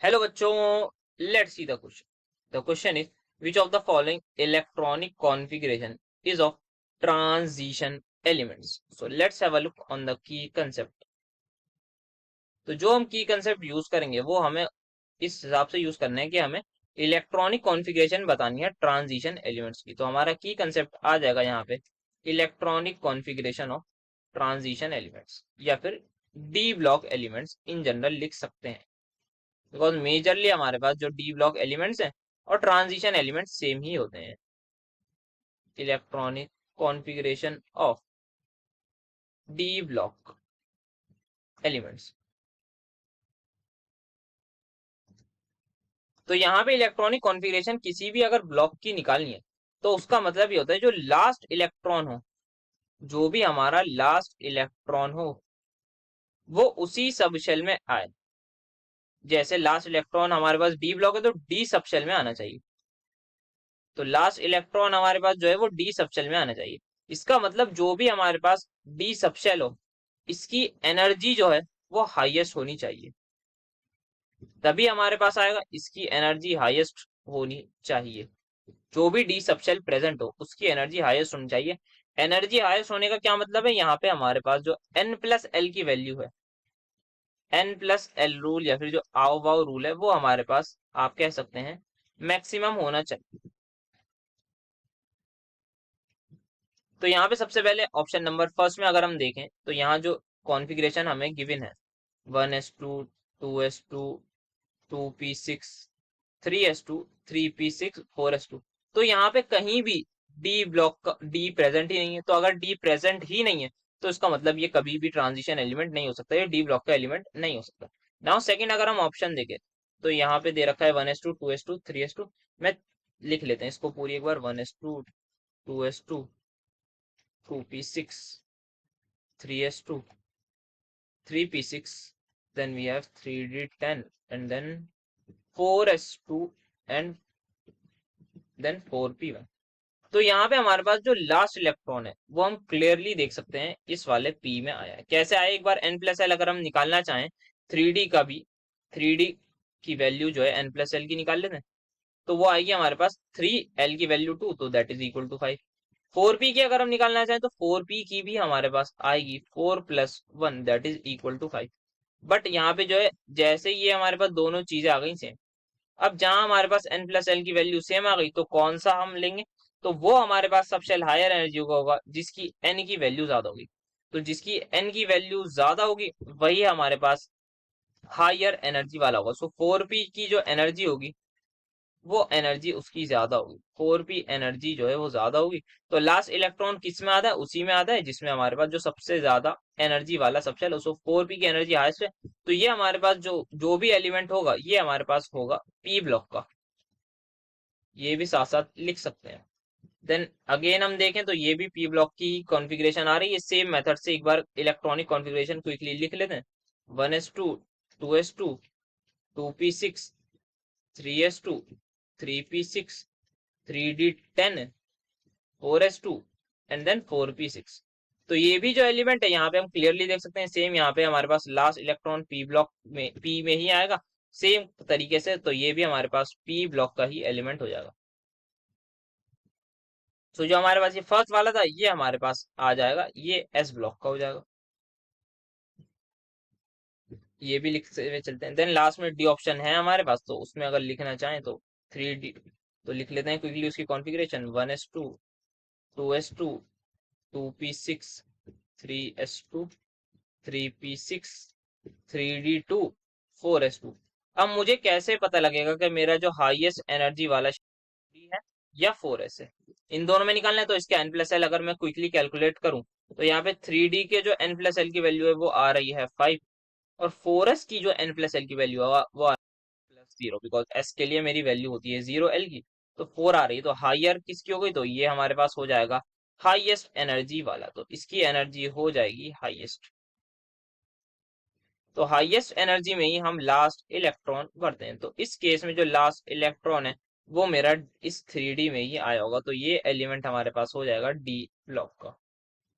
Hello बच्चों, let's see the question. The question is which of the following electronic configuration is of transition elements. So let's have a look on the key concept. तो जो हम की concept use करेंगे वो हमें इस हिसाब से यूज करना है कि हमें इलेक्ट्रॉनिक कॉन्फ़िगरेशन बतानी है ट्रांजिशन एलिमेंट्स की. तो हमारा की कंसेप्ट आ जाएगा यहाँ पे electronic configuration of transition elements, या फिर D block elements in general लिख सकते हैं, बिकॉज मेजरली हमारे पास जो डी ब्लॉक एलिमेंट्स हैं और ट्रांजिशन एलिमेंट्स सेम ही होते हैं. Electronic configuration of D block elements. तो यहाँ पे इलेक्ट्रॉनिक कॉन्फ़िगरेशन किसी भी अगर ब्लॉक की निकालनी है तो उसका मतलब ये होता है जो लास्ट इलेक्ट्रॉन हो, जो भी हमारा लास्ट इलेक्ट्रॉन हो वो उसी सब शेल में आए. जैसे लास्ट इलेक्ट्रॉन हमारे पास डी ब्लॉक है तो डी सब शेल में आना चाहिए. तो लास्ट इलेक्ट्रॉन हमारे पास जो है वो डी सबशेल में आना चाहिए. इसका मतलब जो भी हमारे पास डी सबशेल हो इसकी एनर्जी जो है वो हाईएस्ट होनी चाहिए, तभी हमारे पास आएगा. इसकी एनर्जी हाईएस्ट होनी चाहिए. जो भी डी सबशेल प्रेजेंट हो उसकी एनर्जी हाईएस्ट होनी चाहिए. एनर्जी हाईएस्ट होने का क्या मतलब है, यहाँ पे हमारे पास जो एन प्लस एल की वैल्यू है, एन प्लस एल रूल या फिर जो आओ बाओ रूल है, वो हमारे पास आप कह सकते हैं मैक्सिमम होना चाहिए. तो यहाँ पे सबसे पहले ऑप्शन नंबर फर्स्ट में अगर हम देखें तो यहाँ जो कॉन्फ़िगरेशन हमें गिवन है 1s2 2s2 2p6 3s2 3p6 4s2, तो यहाँ पे कहीं भी डी ब्लॉक का डी प्रेजेंट ही नहीं है. तो अगर डी प्रेजेंट ही नहीं है तो इसका मतलब ये कभी भी ट्रांजिशन एलिमेंट नहीं हो सकता, ये डी ब्लॉक का एलिमेंट नहीं हो सकता. नाउ सेकंड अगर हम ऑप्शन देखें तो यहाँ पे दे रखा है 1s2 2s2 3s2. मैं लिख लेते हैं इसको पूरी एक बार. 1s2 2s2 2p6 3s2 3p6, then we have 3d10 and then 4s2 and then 4p1. तो यहाँ पे हमारे पास जो लास्ट इलेक्ट्रॉन है वो हम क्लियरली देख सकते हैं इस वाले p में आया है. कैसे आया, एक बार n प्लस एल अगर हम निकालना चाहें 3d का भी, 3d की वैल्यू जो है n प्लस एल की निकाल लेते हैं तो वो आएगी हमारे पास 3l की वैल्यू 2, तो that is equal to 5. 4p की अगर हम निकालना चाहें तो 4p की भी हमारे पास आएगी 4 plus 1 that is equal to 5. But यहाँ पे जो है जैसे ये हमारे पास दोनों चीजें आ गई सेम, अब जहां हमारे पास n प्लस एल की वैल्यू सेम आ गई तो कौन सा हम लेंगे, तो वो हमारे पास सब शेल हायर एनर्जी का होगा जिसकी n की वैल्यू ज्यादा होगी. तो जिसकी n की वैल्यू ज्यादा होगी वही हमारे पास हायर एनर्जी वाला होगा. सो 4p की जो एनर्जी होगी वो एनर्जी उसकी ज्यादा होगी, 4p एनर्जी जो है वो ज्यादा होगी. तो लास्ट इलेक्ट्रॉन किस में आता है, उसी में आता है जिसमें हमारे पास जो सबसे ज्यादा एनर्जी वाला सबसे है. सो 4p की एनर्जी हाईएस्ट है, तो ये हमारे पास जो जो भी एलिमेंट होगा ये हमारे पास होगा p ब्लॉक का. ये भी साथ साथ लिख सकते हैं. देन अगेन हम देखें तो ये भी p ब्लॉक की कॉन्फ़िगरेशन आ रही है. सेम मेथड से एक बार इलेक्ट्रॉनिक कॉन्फ़िगरेशन क्विकली लिख लेते हैं. 1s2 2s2 2p6 3s2 3p6 3d10 4s2 and then 4p6. तो ये भी जो एलिमेंट है यहाँ पे हम क्लियरली देख सकते हैं सेम यहाँ पे हमारे पास लास्ट इलेक्ट्रॉन p ब्लॉक में p में ही आएगा सेम तरीके से. तो ये भी हमारे पास p ब्लॉक का ही एलिमेंट हो जाएगा. तो जो हमारे पास ये फर्स्ट वाला था ये हमारे पास आ जाएगा, ये s ब्लॉक का हो जाएगा. ये भी लिखते हुए चलते हैं. देन लास्ट में डी ऑप्शन है हमारे पास, तो उसमें अगर लिखना चाहें तो 3d तो लिख लेते हैं क्विकली उसकी configuration. 1s2 2s2 2p6 3s2 3p6 3d2 4s2. अब मुझे कैसे पता लगेगा कि मेरा जो हाईएस्ट एनर्जी वाला 3 है या 4s है, इन दोनों में निकालना है. तो इसके n प्लस एल अगर मैं क्विकली कैलकुलेट करूं तो यहाँ पे 3d के जो n प्लस एल की वैल्यू है वो आ रही है 5, और 4s की जो n प्लस एल की वैल्यू है वो आ प्लस 0, बिकॉज s के लिए मेरी वैल्यू होती है 0 l की. तो 4 आ रही है, तो हाइयर किसकी हो गई, तो ये हमारे पास हो जाएगा हाईएस्ट एनर्जी वाला. तो इसकी एनर्जी हो जाएगी हाईएस्ट. तो हाईएस्ट एनर्जी में ही हम लास्ट इलेक्ट्रॉन भरते हैं. तो इस केस में जो लास्ट इलेक्ट्रॉन है वो मेरा इस 3d में ही आया होगा, तो ये एलिमेंट हमारे पास हो जाएगा डी ब्लॉक का.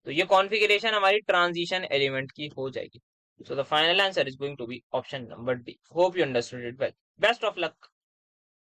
तो ये कॉन्फ़िगरेशन हमारी ट्रांजिशन एलिमेंट की हो जाएगी. So the final answer is going to be option number D. Hope you understood it well. Best of luck.